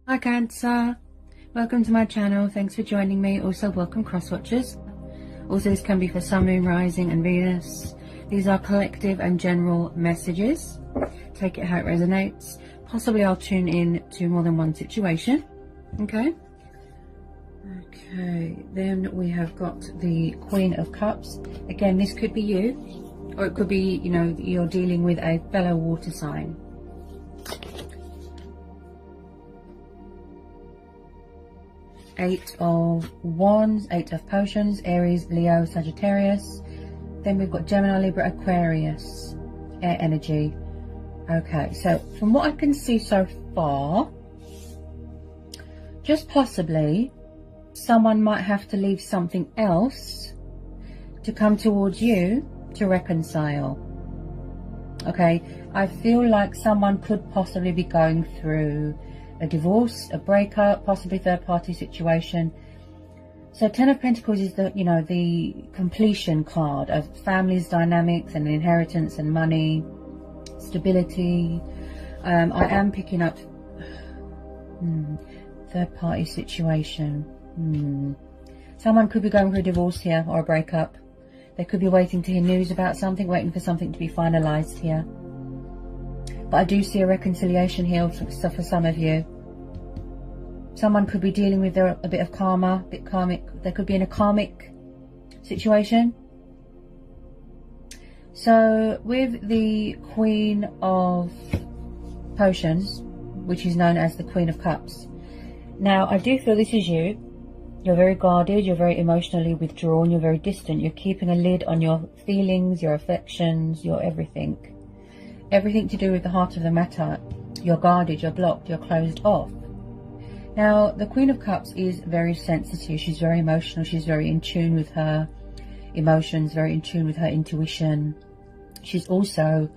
Hi Cancer, welcome to my channel. Thanks for joining me. Also welcome cross watchers. Also this can be for Sun, Moon, Rising and Venus. These are collective and general messages. Take it how it resonates. Possibly I'll tune in to more than one situation. Okay, then we have got the Queen of Cups. Again, this could be you, or it could be, you know, you're dealing with a fellow water sign. Eight of Wands, Eight of Potions, Aries, Leo, Sagittarius. Then we've got Gemini, Libra, Aquarius, air energy. Okay, so from what I can see so far, just possibly someone might have to leave something else to come towards you to reconcile. Okay, I feel like someone could possibly be going through a divorce, a breakup, possibly third-party situation. So Ten of Pentacles is the, you know, the completion card of families, dynamics and inheritance and money, stability. I am picking up third-party situation. Someone could be going through a divorce here or a breakup. They could be waiting to hear news about something, waiting for something to be finalized here. But I do see a reconciliation here for some of you. Someone could be dealing with a bit of karma, a bit karmic. They could be in a karmic situation. So with the Queen of Potions, which is known as the Queen of Cups. Now, I do feel this is you. You're very guarded, you're very emotionally withdrawn, you're very distant. You're keeping a lid on your feelings, your affections, your everything. Everything to do with the heart of the matter. You're guarded, you're blocked, you're closed off. Now, the Queen of Cups is very sensitive. She's very emotional. She's very in tune with her emotions, very in tune with her intuition. She's also,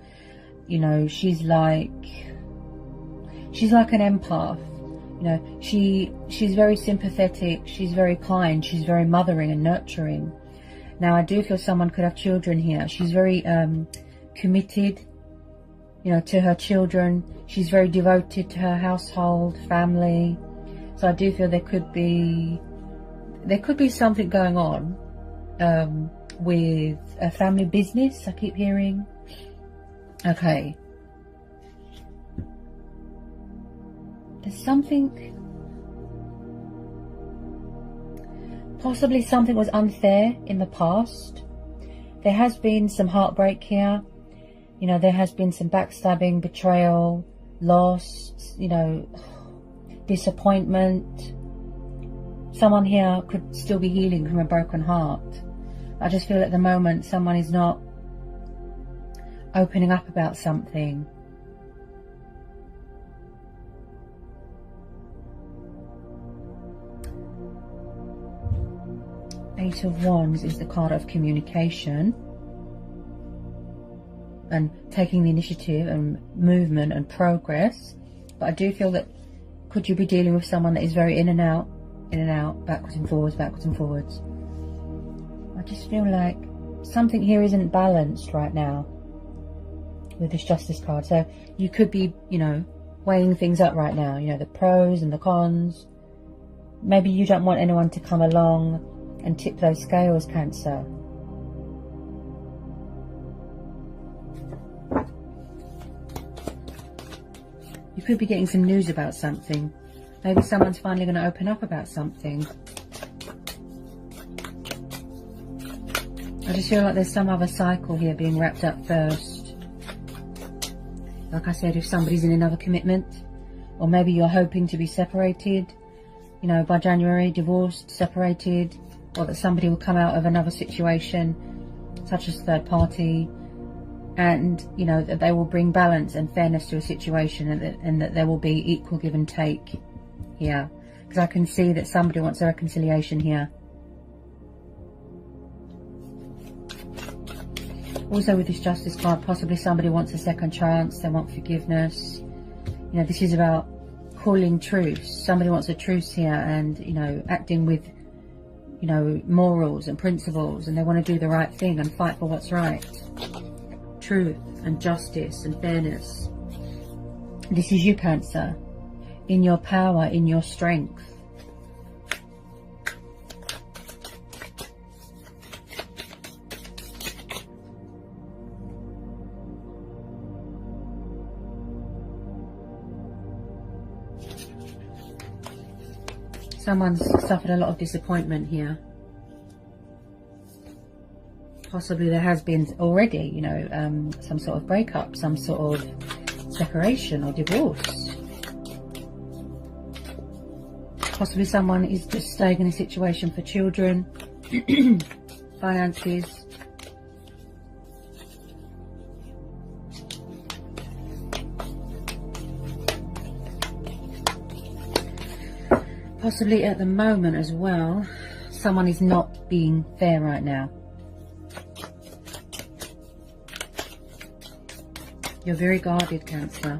you know, she's like an empath. You know, she's very sympathetic. She's very kind. She's very mothering and nurturing. Now, I do feel someone could have children here. She's very committed, you know, to her children. She's very devoted to her household, family. So I do feel there could be something going on with a family business, I keep hearing. Okay. There's something, possibly something was unfair in the past. There has been some heartbreak here. You know, there has been some backstabbing, betrayal, loss, you know, disappointment. Someone here could still be healing from a broken heart. I just feel at the moment someone is not opening up about something. Eight of Wands is the card of communication and taking the initiative and movement and progress. But I do feel that could you be dealing with someone that is very in and out, backwards and forwards, backwards and forwards. I just feel like something here isn't balanced right now with this Justice card. So you could be, you know, weighing things up right now, you know, the pros and the cons. Maybe you don't want anyone to come along and tip those scales, Cancer. You could be getting some news about something. Maybe someone's finally going to open up about something. I just feel like there's some other cycle here being wrapped up first. Like I said, if somebody's in another commitment, or maybe you're hoping to be separated, you know, by January, divorced, separated, or that somebody will come out of another situation, such as third party, and, you know, that they will bring balance and fairness to a situation, and that there will be equal give and take here. Because I can see that somebody wants a reconciliation here. Also with this Justice card, possibly somebody wants a second chance, they want forgiveness. You know, this is about calling truce. Somebody wants a truce here and, you know, acting with, you know, morals and principles, and they want to do the right thing and fight for what's right. Truth and justice and fairness. This is you, Cancer. in your power, in your strength. Someone's suffered a lot of disappointment here. Possibly there has been already, you know, some sort of breakup, some sort of separation or divorce. Possibly someone is just staying in a situation for children, finances. Possibly at the moment as well, someone is not being fair right now. You're very guarded, Cancer.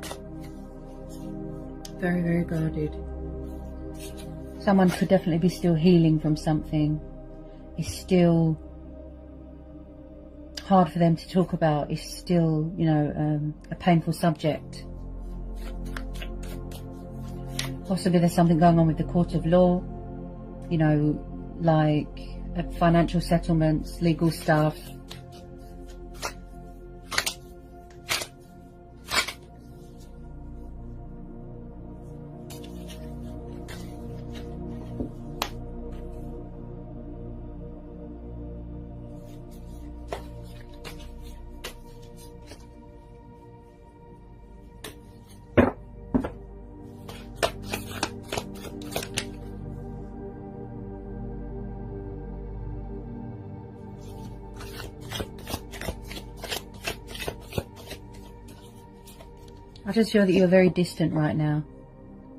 Very, very guarded. Someone could definitely be still healing from something. It's still hard for them to talk about. It's still, you know, a painful subject. Possibly there's something going on with the court of law, you know, like financial settlements, legal stuff. I just feel that you're very distant right now,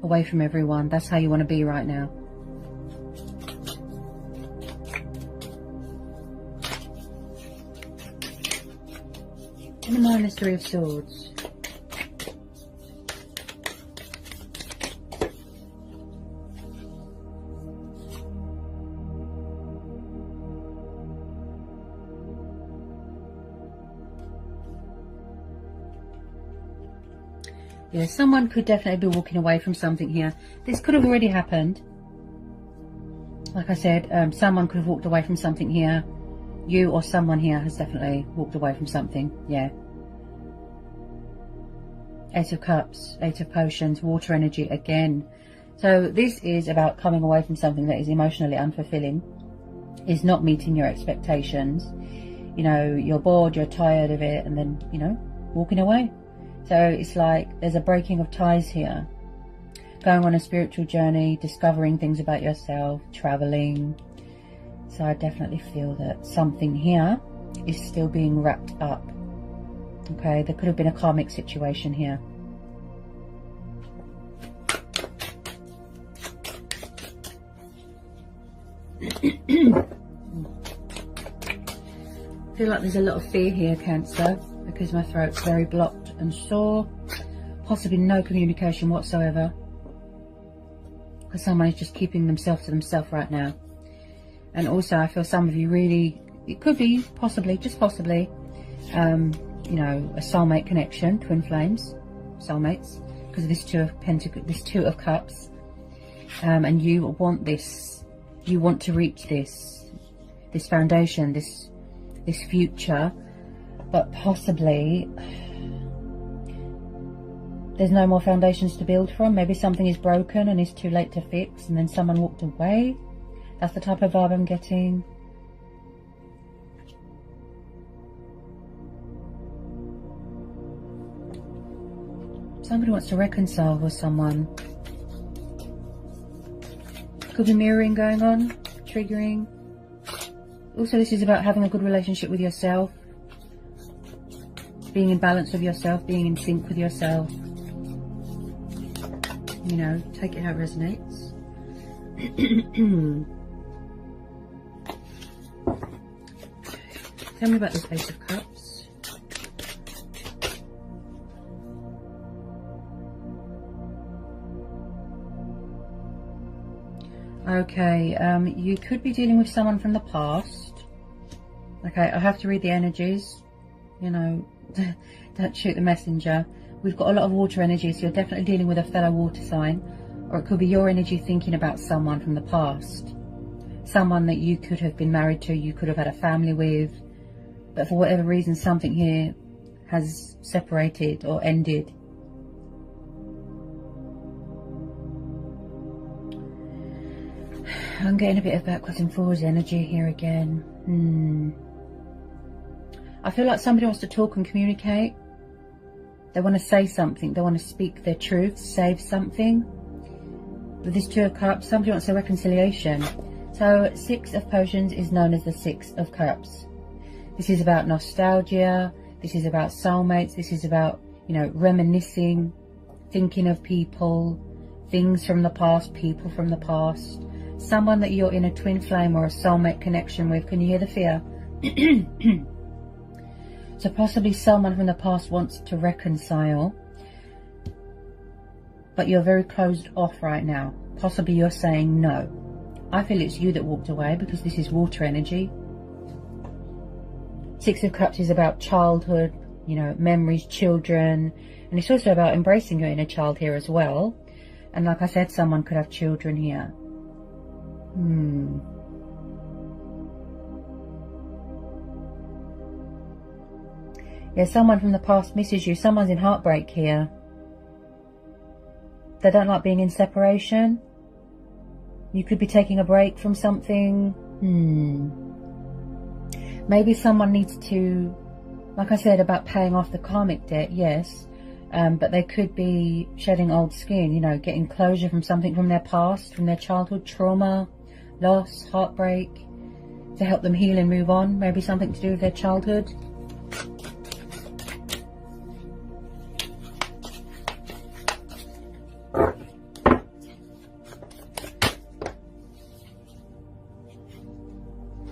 away from everyone. That's how you want to be right now. And the minus 3 of Swords. Yeah, someone could definitely be walking away from something here. This could have already happened. Like I said, someone could have walked away from something here. You or someone here has definitely walked away from something. Yeah. 8 of Cups, 8 of Potions, water energy again. So this is about coming away from something that is emotionally unfulfilling, is not meeting your expectations. You know, you're bored, you're tired of it, and then, you know, walking away. So it's like there's a breaking of ties here. Going on a spiritual journey, discovering things about yourself, traveling. So I definitely feel that something here is still being wrapped up. Okay, there could have been a karmic situation here. I feel like there's a lot of fear here, Cancer, because my throat's very blocked and sore. Possibly no communication whatsoever, because someone is just keeping themselves to themselves right now. And also I feel some of you really, it could be possibly, just possibly, you know, a soulmate connection, twin flames, soulmates, because of this Two of Cups, and you want this, you want to reach this foundation, this future, but possibly there's no more foundations to build from. Maybe something is broken and is too late to fix, and then someone walked away. That's the type of vibe I'm getting. Somebody wants to reconcile with someone. Could be mirroring going on, triggering. Also, this is about having a good relationship with yourself. Being in balance with yourself, being in sync with yourself. You know, take it how it resonates. Tell me about this Ace of Cups. Okay, you could be dealing with someone from the past. Okay, I have to read the energies. You know, don't shoot the messenger. we've got a lot of water energy, so you're definitely dealing with a fellow water sign, or it could be your energy thinking about someone from the past, someone that you could have been married to, you could have had a family with, but for whatever reason something here has separated or ended. I'm getting a bit of backwards and forwards energy here again. I feel like somebody wants to talk and communicate. They want to say something. They want to speak their truth, save something. With this Two of Cups, somebody wants a reconciliation. So Six of Potions is known as the Six of Cups. This is about nostalgia. This is about soulmates. This is about, you know, reminiscing, thinking of people, things from the past, people from the past. Someone that you're in a twin flame or a soulmate connection with. Can you hear the fear? So possibly someone from the past wants to reconcile, but you're very closed off right now. Possibly you're saying no. I feel it's you that walked away, because this is water energy. Six of Cups is about childhood, you know, memories, children, and it's also about embracing your inner child here as well. And like I said, someone could have children here. Yeah, someone from the past misses you. Someone's in heartbreak here. They don't like being in separation. You could be taking a break from something. Maybe someone needs to, like I said about paying off the karmic debt, yes. But they could be shedding old skin, you know, getting closure from something from their past, from their childhood, trauma, loss, heartbreak, to help them heal and move on. Maybe something to do with their childhood.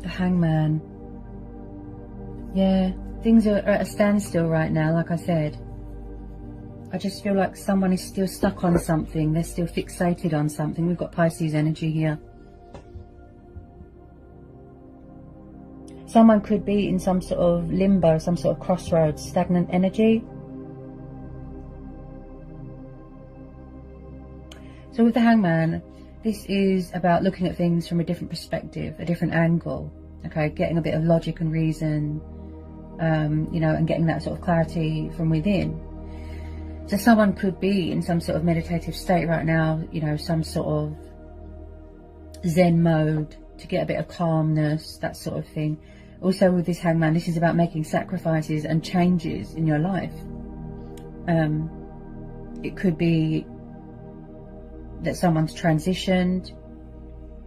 The Hangman. Yeah, things are at a standstill right now, like I said. I just feel like someone is still stuck on something. They're still fixated on something. We've got Pisces energy here. Someone could be in some sort of limbo, some sort of crossroads, stagnant energy. So with the Hangman, this is about looking at things from a different perspective, a different angle. Okay, getting a bit of logic and reason, you know, and getting that sort of clarity from within. So someone could be in some sort of meditative state right now, you know, some sort of Zen mode to get a bit of calmness, that sort of thing. Also with this Hangman, this is about making sacrifices and changes in your life. It could be that someone's transitioned.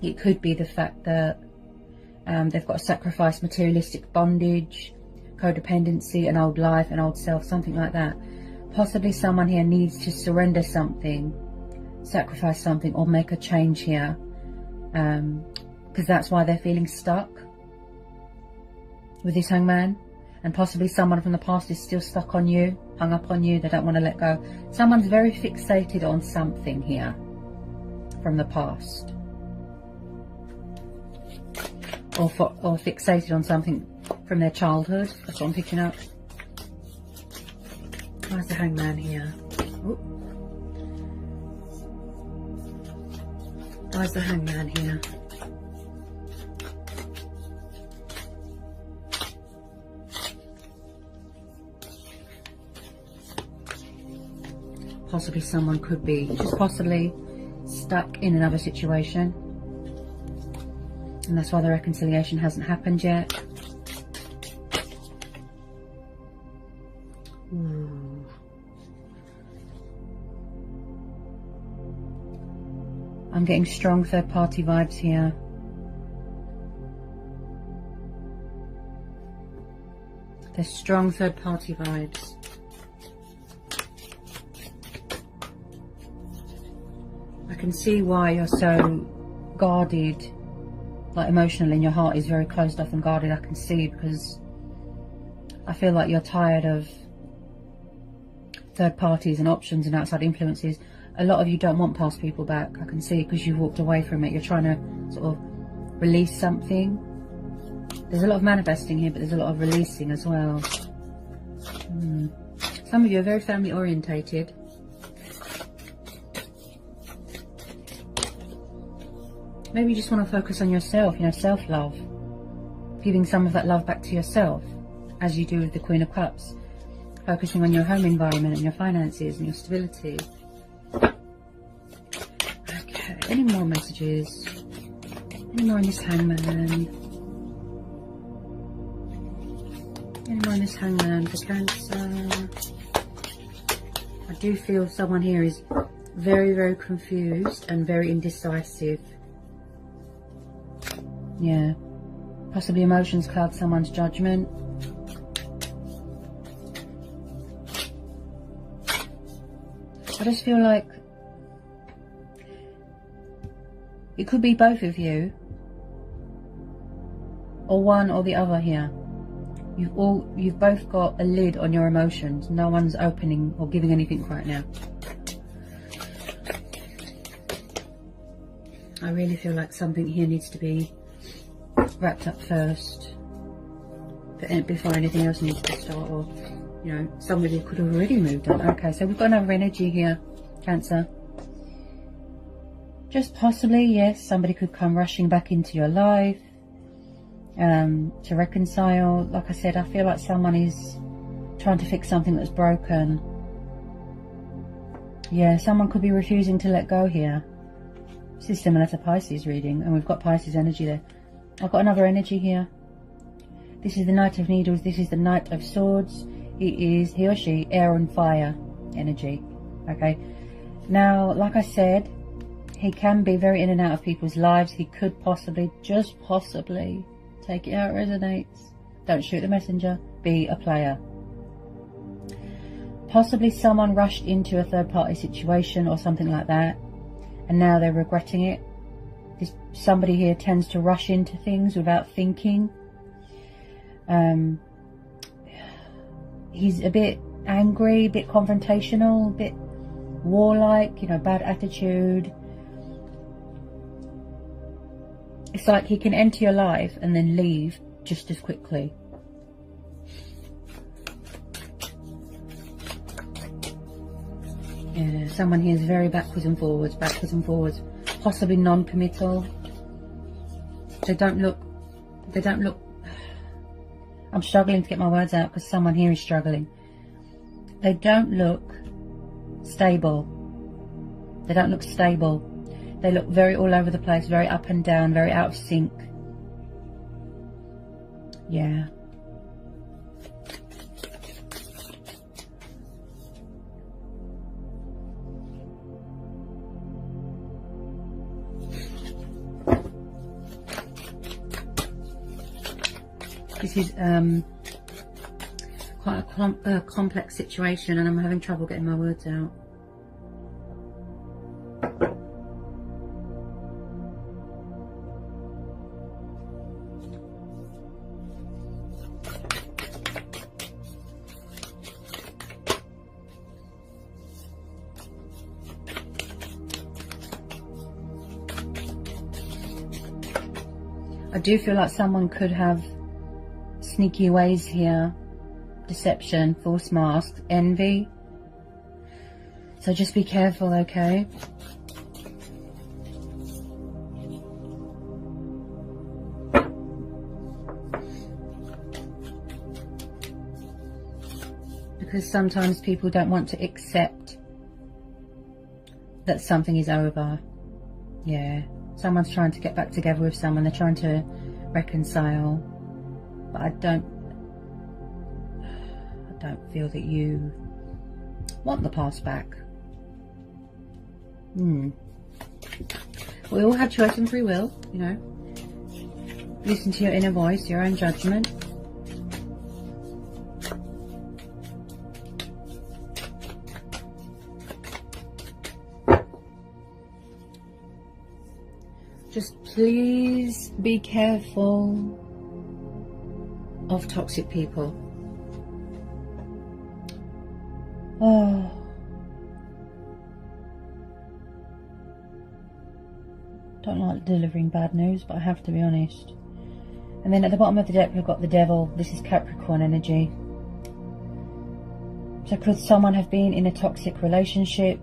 It could be the fact that they've got to sacrifice materialistic bondage, codependency, an old life, an old self, something like that. Possibly someone here needs to surrender something, sacrifice something, or make a change here, because that's why they're feeling stuck with this Hangman. And possibly someone from the past is still stuck on you, hung up on you. They don't want to let go. Someone's very fixated on something here from the past, or fixated on something from their childhood. That's what I'm picking up. Where's the Hangman here? Ooh. Where's the Hangman here? Possibly someone could be just possibly stuck in another situation, and that's why the reconciliation hasn't happened yet. I'm getting strong third-party vibes here. There's strong third-party vibes. I can see why you're so guarded, like emotionally, and your heart is very closed off and guarded. I can see, because I feel like you're tired of third parties and options and outside influences. A lot of you don't want past people back. I can see, because you've walked away from it. You're trying to sort of release something. There's a lot of manifesting here, but there's a lot of releasing as well. Some of you are very family orientated. Maybe you just want to focus on yourself, you know, self-love. Giving some of that love back to yourself, as you do with the Queen of Cups. Focusing on your home environment and your finances and your stability. Okay, any more messages? Any more in this Hangman? Any more in this Hangman for Cancer? I do feel someone here is very, very confused and very indecisive. Yeah. Possibly emotions cloud someone's judgment. I just feel like it could be both of you, or one or the other here. You've both got a lid on your emotions. No one's opening or giving anything right now. I really feel like something here needs to be wrapped up first before anything else needs to start, or you know, somebody could have already moved on. Okay, so we've got another energy here, Cancer. Just possibly, yes, somebody could come rushing back into your life to reconcile. Like I said, I feel like someone is trying to fix something that's broken. Yeah, someone could be refusing to let go here. This is similar to Pisces reading, and we've got Pisces energy there. I've got another energy here. This is the Knight of Needles. This is the Knight of Swords. He or she, air and fire energy. Okay. Now, like I said, he can be very in and out of people's lives. He could possibly, just possibly, take it how it resonates. Don't shoot the messenger. Be a player. Possibly someone rushed into a third-party situation or something like that, and now they're regretting it. Somebody here tends to rush into things without thinking. He's a bit angry, a bit confrontational, a bit warlike, you know, bad attitude. It's like he can enter your life and then leave just as quickly. Yeah, someone here is very backwards and forwards, possibly non-committal. They don't look, I'm struggling to get my words out because someone here is struggling. They don't look stable. They don't look stable. They look very all over the place, very up and down, very out of sync. Yeah. This is quite a complex situation, and I'm having trouble getting my words out. I do feel like someone could have sneaky ways here, deception, false masks, envy. So just be careful, okay? Because sometimes people don't want to accept that something is over. Yeah, someone's trying to get back together with someone, they're trying to reconcile. But I don't feel that you want the past back. We all have choice and free will, you know. Listen to your inner voice, your own judgment. Just please be careful of toxic people. Oh, don't like delivering bad news, but I have to be honest. And then at the bottom of the deck we've got the Devil. This is Capricorn energy. So could someone have been in a toxic relationship,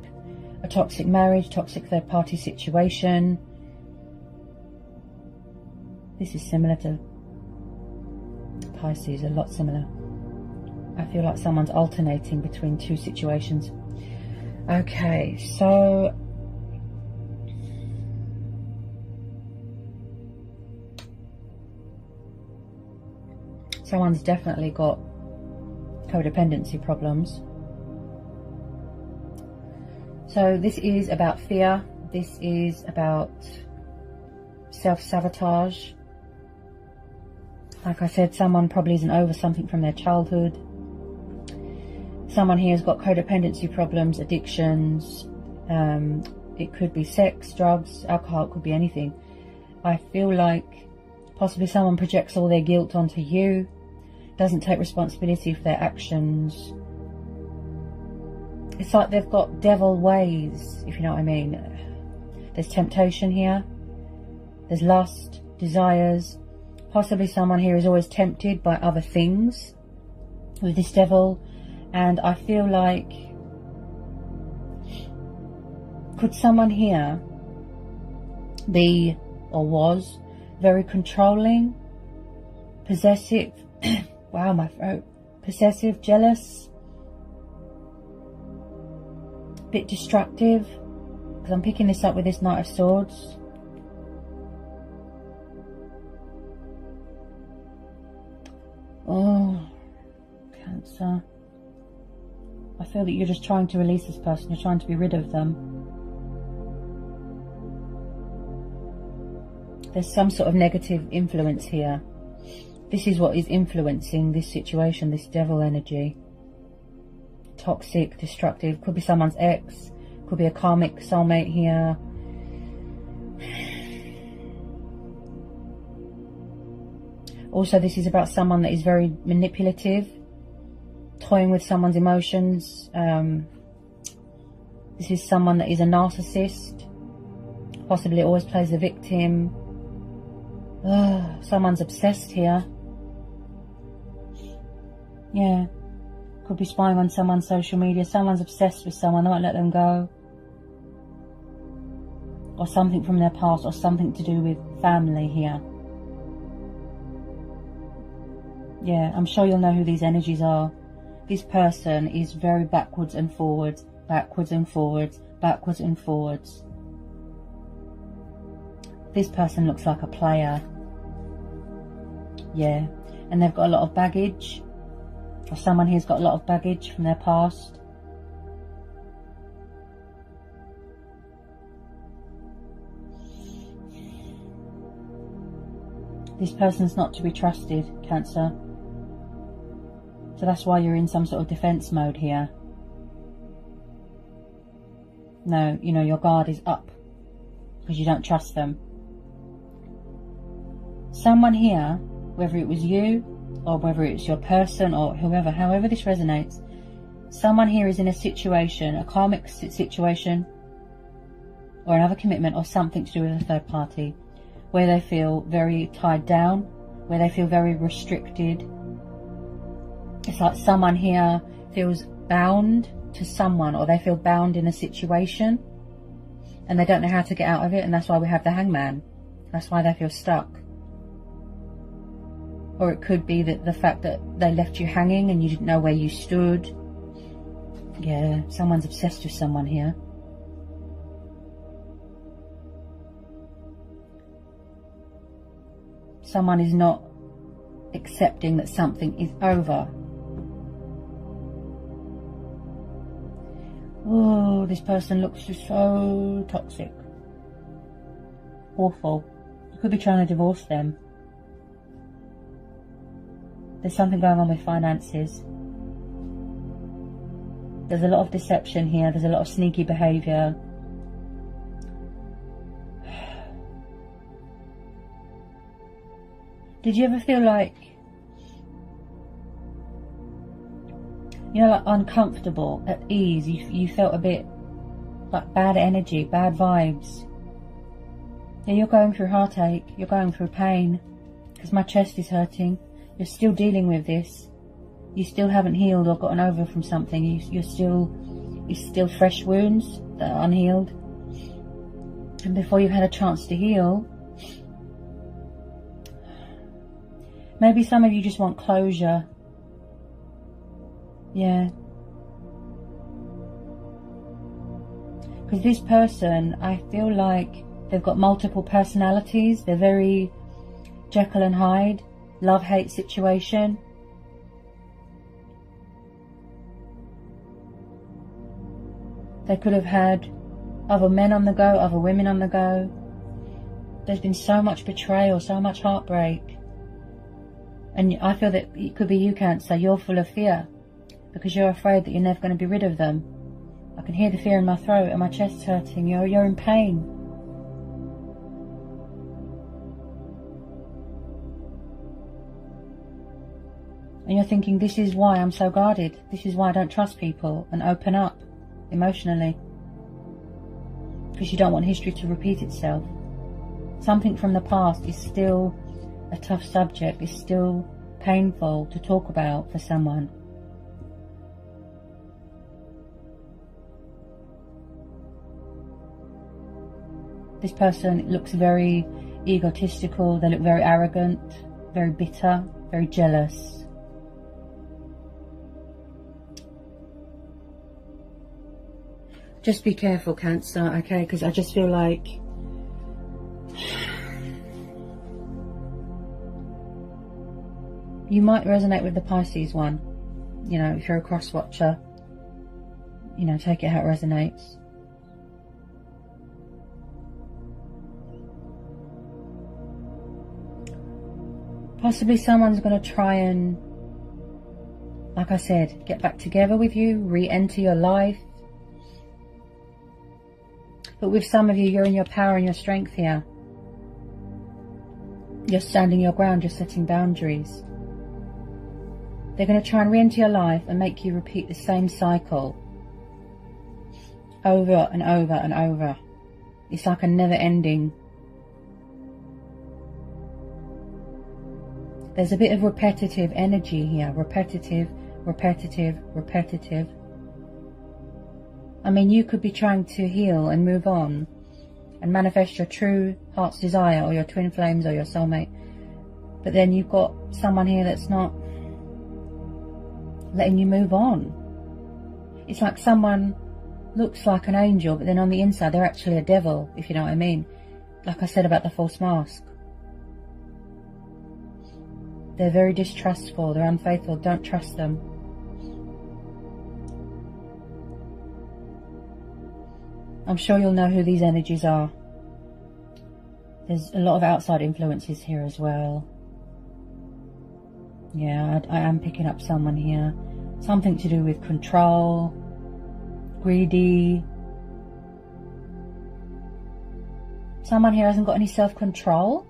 a toxic marriage, toxic third party situation? This is similar to Pisces, a lot similar. I feel like someone's alternating between two situations. Okay, so someone's definitely got codependency problems. So this is about fear. This is about self-sabotage. Like I said, someone probably isn't over something from their childhood. Someone here has got codependency problems, addictions. It could be sex, drugs, alcohol, it could be anything. I feel like possibly someone projects all their guilt onto you, doesn't take responsibility for their actions. It's like they've got devil ways, if you know what I mean. There's temptation here. There's lust, desires. Possibly someone here is always tempted by other things with this devil. And I feel like, could someone here be, or was, very controlling, possessive, wow, my throat, possessive, jealous, a bit destructive, because I'm picking this up with this Knight of Swords. Oh, Cancer. I feel that you're just trying to release this person. You're trying to be rid of them. There's some sort of negative influence here. This is what is influencing this situation, this devil energy. Toxic, destructive. Could be someone's ex. Could be a karmic soulmate here. Also, this is about someone that is very manipulative, toying with someone's emotions. This is someone that is a narcissist, possibly always plays the victim. Someone's obsessed here. Yeah, could be spying on someone's social media. Someone's obsessed with someone, they won't let them go. Or something from their past, or something to do with family here. Yeah, I'm sure you'll know who these energies are. This person is very backwards and forwards, backwards and forwards, backwards and forwards. This person looks like a player. Yeah, and they've got a lot of baggage. Or someone here's got a lot of baggage from their past. This person's not to be trusted, Cancer. So that's why you're in some sort of defense mode here. No, you know, your guard is up because you don't trust them. Someone here, whether it was you or whether it's your person or whoever, however this resonates, someone here is in a situation, a karmic situation or another commitment or something to do with a third party where they feel very tied down, where they feel very restricted. It's like someone here feels bound to someone, or they feel bound in a situation and they don't know how to get out of it, and that's why we have the Hangman. That's why they feel stuck. Or it could be that the fact that they left you hanging and you didn't know where you stood. Yeah, someone's obsessed with someone here. Someone is not accepting that something is over. Oh, this person looks just so toxic. Awful. You could be trying to divorce them. There's something going on with finances. There's a lot of deception here. There's a lot of sneaky behaviour. Did you ever feel like, you know, like uncomfortable, at ease? You felt a bit like bad energy, bad vibes. Yeah, you're going through heartache. You're going through pain. Because my chest is hurting. You're still dealing with this. You still haven't healed or gotten over from something. You're still fresh wounds that are unhealed. And before you've had a chance to heal, maybe some of you just want closure. Yeah. Because this person, I feel like they've got multiple personalities. They're very Jekyll and Hyde, love-hate situation. They could have had other men on the go, other women on the go. There's been so much betrayal, so much heartbreak. And I feel that it could be you, Cancer. You're full of fear because you're afraid that you're never going to be rid of them. I can hear the fear in my throat and my chest hurting. You're in pain. And you're thinking, this is why I'm so guarded. This is why I don't trust people and open up emotionally. Because you don't want history to repeat itself. Something from the past is still a tough subject. It's still painful to talk about for someone. This person looks very egotistical. They look very arrogant, very bitter, very jealous. Just be careful, Cancer, okay? Because I just feel like you might resonate with the Pisces one. You know, if you're a cross watcher, you know, take it how it resonates. Possibly someone's going to try and, like I said, get back together with you, re-enter your life. But with some of you, you're in your power and your strength here. You're standing your ground, you're setting boundaries. They're going to try and re-enter your life and make you repeat the same cycle over and over and over. It's like a never-ending. There's a bit of repetitive energy here. Repetitive, repetitive, repetitive. I mean, you could be trying to heal and move on and manifest your true heart's desire or your twin flames or your soulmate. But then you've got someone here that's not letting you move on. It's like someone looks like an angel, but then on the inside they're actually a devil, if you know what I mean. Like I said about the false mask. They're very distrustful, they're unfaithful, don't trust them. I'm sure you'll know who these energies are. There's a lot of outside influences here as well. Yeah, I am picking up someone here. Something to do with control, greedy. Someone here hasn't got any self-control.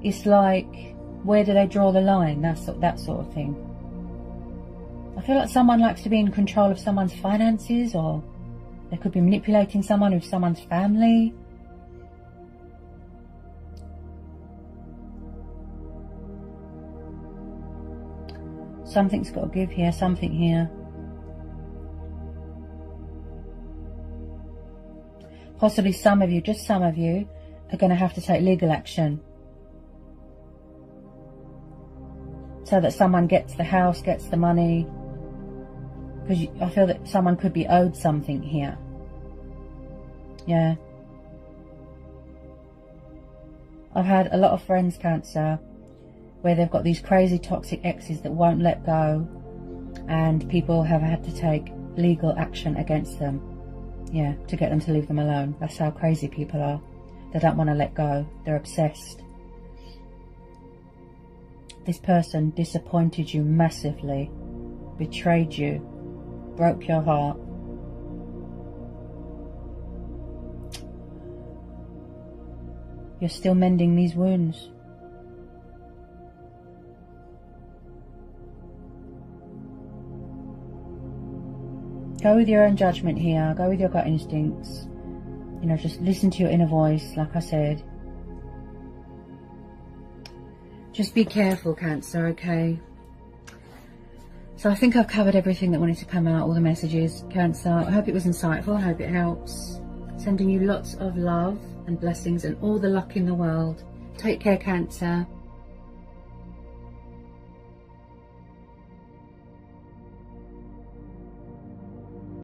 It's like, where do they draw the line? That sort of thing. I feel like someone likes to be in control of someone's finances, or they could be manipulating someone with someone's family. Something's got to give here, something here. Possibly some of you, just some of you, are going to have to take legal action. So that someone gets the house, gets the money. Because I feel that someone could be owed something here. Yeah. I've had a lot of friends, Cancer, where they've got these crazy toxic exes that won't let go, and people have had to take legal action against them. Yeah, to get them to leave them alone. That's how crazy people are. They don't want to let go. They're obsessed. This person disappointed you massively, betrayed you, broke your heart. You're still mending these wounds. Go with your own judgment here. Go with your gut instincts. You know, just listen to your inner voice, like I said. Just be careful, Cancer, okay? So I think I've covered everything that wanted to come out, all the messages, Cancer. I hope it was insightful. I hope it helps. Sending you lots of love and blessings and all the luck in the world. Take care, Cancer.